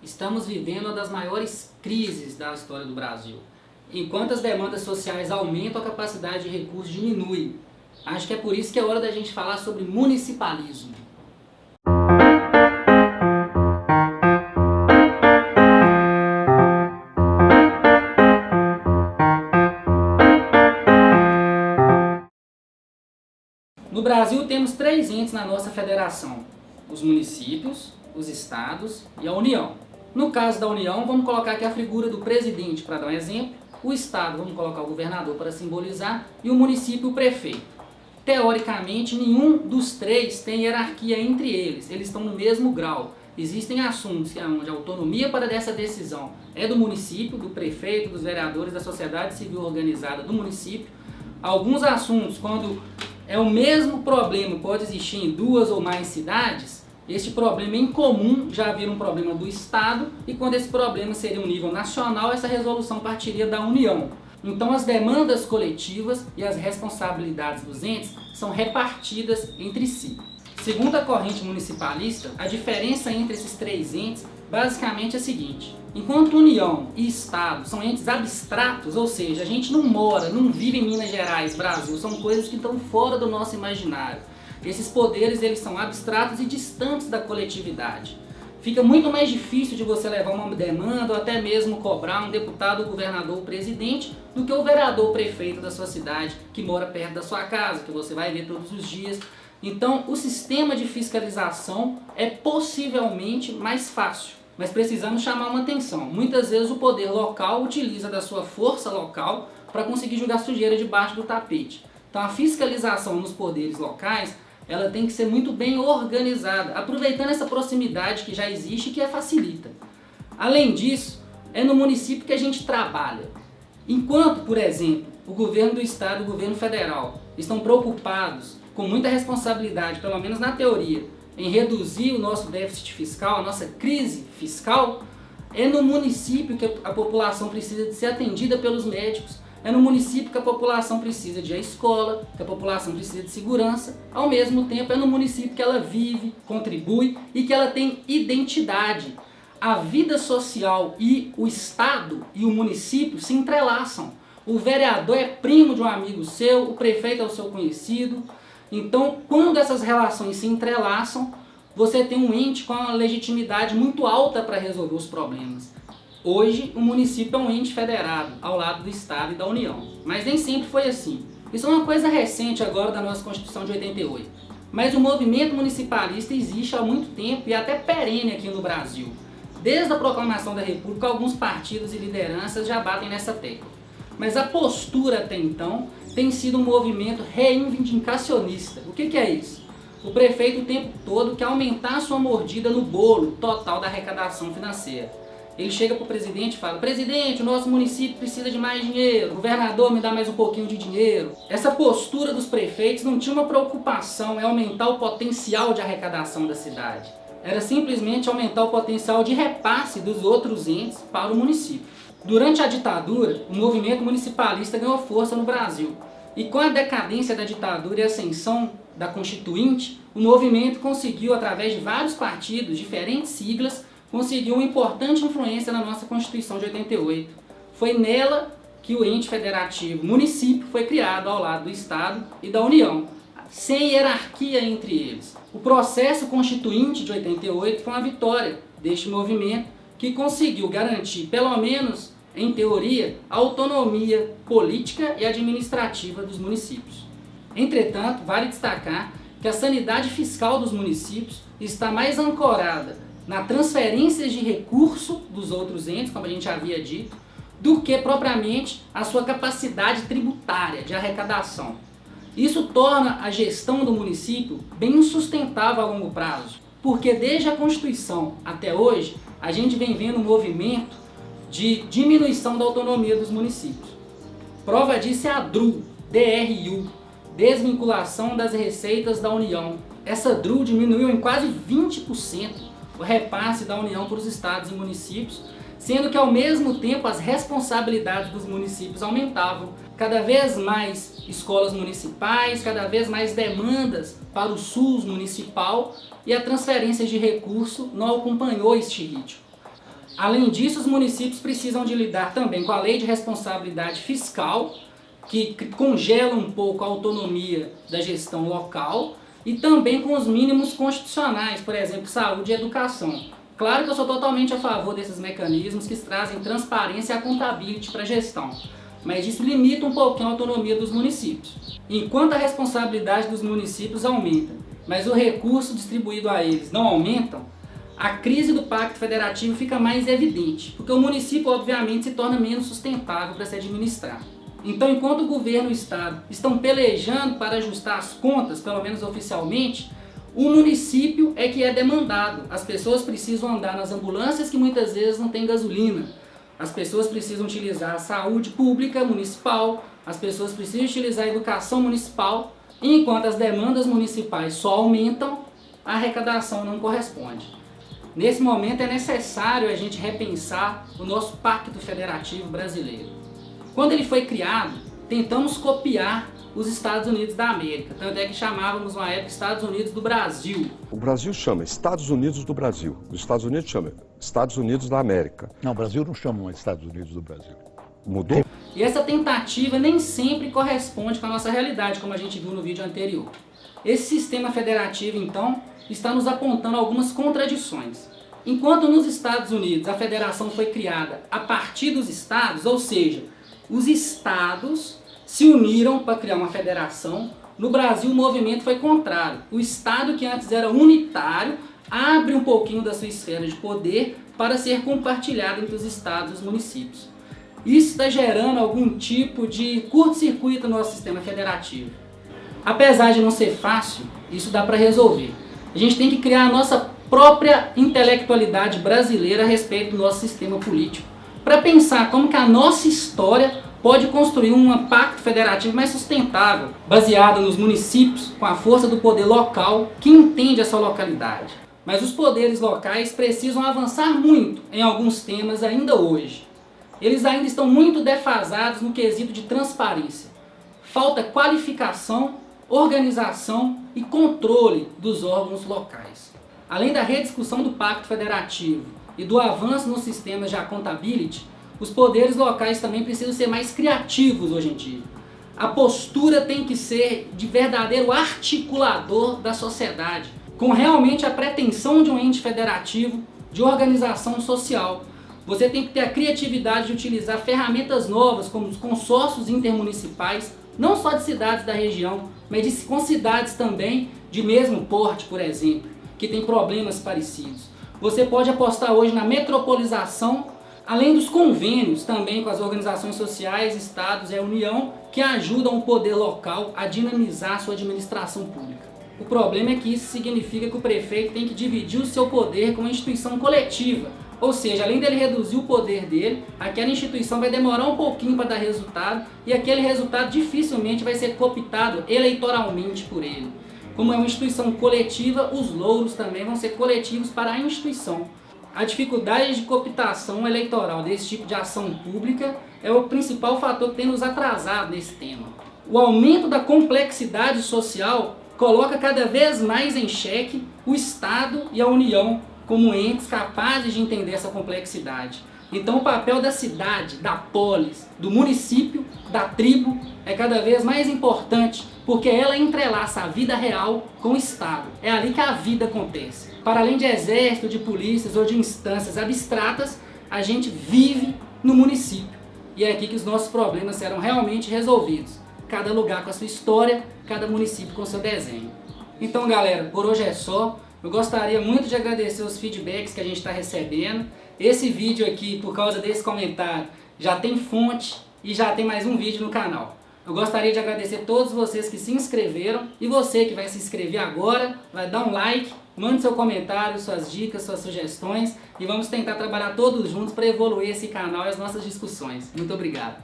Estamos vivendo uma das maiores crises da história do Brasil. Enquanto as demandas sociais aumentam, a capacidade de recursos diminui. Acho que é por isso que é hora da gente falar sobre municipalismo. No Brasil temos 3 entes na nossa federação: os municípios, os estados e a União. No caso da União, vamos colocar aqui a figura do presidente para dar um exemplo, o estado vamos colocar o governador para simbolizar e o município o prefeito. Teoricamente, nenhum dos 3 tem hierarquia entre eles, eles estão no mesmo grau. Existem assuntos onde a autonomia para dessa decisão é do município, do prefeito, dos vereadores, da sociedade civil organizada do município. Alguns assuntos, quando é o mesmo problema, pode existir em 2 ou mais cidades, este problema em comum já vira um problema do Estado, e quando esse problema seria um nível nacional, essa resolução partiria da União. Então as demandas coletivas e as responsabilidades dos entes são repartidas entre si. Segundo a corrente municipalista, a diferença entre esses 3 entes basicamente é a seguinte: enquanto União e Estado são entes abstratos, ou seja, a gente não mora, não vive em Minas Gerais, Brasil, são coisas que estão fora do nosso imaginário. Esses poderes eles são abstratos e distantes da coletividade. Fica muito mais difícil de você levar uma demanda ou até mesmo cobrar um deputado, um governador ou presidente do que o vereador ou prefeito da sua cidade que mora perto da sua casa, que você vai ver todos os dias. Então o sistema de fiscalização é possivelmente mais fácil, mas precisamos chamar uma atenção. Muitas vezes o poder local utiliza da sua força local para conseguir jogar sujeira debaixo do tapete. Então a fiscalização nos poderes locais ela tem que ser muito bem organizada, aproveitando essa proximidade que já existe e que facilita. Além disso, é no município que a gente trabalha. Enquanto, por exemplo, o governo do estado e o governo federal estão preocupados, com muita responsabilidade, pelo menos na teoria, em reduzir o nosso déficit fiscal, a nossa crise fiscal, é no município que a população precisa de ser atendida pelos médicos. É no município que a população precisa de escola, que a população precisa de segurança. Ao mesmo tempo, é no município que ela vive, contribui e que ela tem identidade. A vida social e o estado e o município se entrelaçam. O vereador é primo de um amigo seu, o prefeito é o seu conhecido. Então, quando essas relações se entrelaçam, você tem um ente com uma legitimidade muito alta para resolver os problemas. Hoje, o município é um ente federado, ao lado do Estado e da União. Mas nem sempre foi assim. Isso é uma coisa recente agora da nossa Constituição de 88. Mas o movimento municipalista existe há muito tempo e até perene aqui no Brasil. Desde a proclamação da República, alguns partidos e lideranças já batem nessa tecla. Mas a postura até então tem sido um movimento reivindicacionista. O que é isso? O prefeito o tempo todo quer aumentar a sua mordida no bolo total da arrecadação financeira. Ele chega para o presidente e fala: presidente, o nosso município precisa de mais dinheiro, governador, me dá mais um pouquinho de dinheiro. Essa postura dos prefeitos não tinha uma preocupação em aumentar o potencial de arrecadação da cidade. Era simplesmente aumentar o potencial de repasse dos outros entes para o município. Durante a ditadura, o movimento municipalista ganhou força no Brasil. E com a decadência da ditadura e a ascensão da Constituinte, o movimento conseguiu, através de vários partidos, diferentes siglas, conseguiu uma importante influência na nossa Constituição de 88. Foi nela que o ente federativo município foi criado ao lado do Estado e da União, sem hierarquia entre eles. O processo constituinte de 88 foi uma vitória deste movimento que conseguiu garantir, pelo menos em teoria, a autonomia política e administrativa dos municípios. Entretanto, vale destacar que a sanidade fiscal dos municípios está mais ancorada na transferência de recurso dos outros entes, como a gente havia dito, do que propriamente a sua capacidade tributária de arrecadação. Isso torna a gestão do município bem insustentável a longo prazo, porque desde a Constituição até hoje, a gente vem vendo um movimento de diminuição da autonomia dos municípios. Prova disso é a DRU, Desvinculação das Receitas da União. Essa DRU diminuiu em quase 20% o repasse da União para os estados e municípios, sendo que ao mesmo tempo as responsabilidades dos municípios aumentavam. Cada vez mais escolas municipais, cada vez mais demandas para o SUS municipal, e a transferência de recurso não acompanhou este ritmo. Além disso, os municípios precisam de lidar também com a lei de responsabilidade fiscal, que congela um pouco a autonomia da gestão local, e também com os mínimos constitucionais, por exemplo, saúde e educação. Claro que eu sou totalmente a favor desses mecanismos que trazem transparência e accountability para a gestão, mas isso limita um pouquinho a autonomia dos municípios. Enquanto a responsabilidade dos municípios aumenta, mas o recurso distribuído a eles não aumentam, a crise do Pacto Federativo fica mais evidente, porque o município obviamente se torna menos sustentável para se administrar. Então, enquanto o governo e o Estado estão pelejando para ajustar as contas, pelo menos oficialmente, o município é que é demandado. As pessoas precisam andar nas ambulâncias que muitas vezes não tem gasolina. As pessoas precisam utilizar a saúde pública municipal, as pessoas precisam utilizar a educação municipal, e enquanto as demandas municipais só aumentam, a arrecadação não corresponde. Nesse momento é necessário a gente repensar o nosso Pacto Federativo brasileiro. Quando ele foi criado, tentamos copiar os Estados Unidos da América, tanto é que chamávamos uma época Estados Unidos do Brasil. O Brasil chama Estados Unidos do Brasil, os Estados Unidos chamam Estados Unidos da América. Não, o Brasil não chama Estados Unidos do Brasil. Mudou? E essa tentativa nem sempre corresponde com a nossa realidade, como a gente viu no vídeo anterior. Esse sistema federativo, então, está nos apontando algumas contradições. Enquanto nos Estados Unidos a federação foi criada a partir dos estados, ou seja, os estados se uniram para criar uma federação, no Brasil o movimento foi contrário. O estado, que antes era unitário, abre um pouquinho da sua esfera de poder para ser compartilhado entre os estados e os municípios. Isso está gerando algum tipo de curto-circuito no nosso sistema federativo. Apesar de não ser fácil, isso dá para resolver. A gente tem que criar a nossa própria intelectualidade brasileira a respeito do nosso sistema político, para pensar como que a nossa história pode construir um pacto federativo mais sustentável, baseado nos municípios, com a força do poder local, que entende essa localidade. Mas os poderes locais precisam avançar muito em alguns temas ainda hoje. Eles ainda estão muito defasados no quesito de transparência. Falta qualificação, organização e controle dos órgãos locais. Além da rediscussão do Pacto Federativo e do avanço nos sistemas de accountability, os poderes locais também precisam ser mais criativos hoje em dia. A postura tem que ser de verdadeiro articulador da sociedade, com realmente a pretensão de um ente federativo, de organização social. Você tem que ter a criatividade de utilizar ferramentas novas, como os consórcios intermunicipais, não só de cidades da região, mas com cidades também de mesmo porte, por exemplo, que tem problemas parecidos. Você pode apostar hoje na metropolização, além dos convênios também com as organizações sociais, estados e a União, que ajudam o poder local a dinamizar a sua administração pública. O problema é que isso significa que o prefeito tem que dividir o seu poder com uma instituição coletiva, ou seja, além dele reduzir o poder dele, aquela instituição vai demorar um pouquinho para dar resultado e aquele resultado dificilmente vai ser cooptado eleitoralmente por ele. Como é uma instituição coletiva, os louros também vão ser coletivos para a instituição. A dificuldade de cooptação eleitoral desse tipo de ação pública é o principal fator que tem nos atrasado nesse tema. O aumento da complexidade social coloca cada vez mais em xeque o Estado e a União como entes capazes de entender essa complexidade. Então o papel da cidade, da polis, do município, da tribo é cada vez mais importante, porque ela entrelaça a vida real com o Estado. É ali que a vida acontece. Para além de exército, de polícias ou de instâncias abstratas, a gente vive no município. E é aqui que os nossos problemas serão realmente resolvidos. Cada lugar com a sua história, cada município com o seu desenho. Então galera, por hoje é só. Eu gostaria muito de agradecer os feedbacks que a gente está recebendo. Esse vídeo aqui, por causa desse comentário, já tem fonte e já tem mais um vídeo no canal. Eu gostaria de agradecer a todos vocês que se inscreveram e você que vai se inscrever agora, vai dar um like, mande seu comentário, suas dicas, suas sugestões e vamos tentar trabalhar todos juntos para evoluir esse canal e as nossas discussões. Muito obrigado.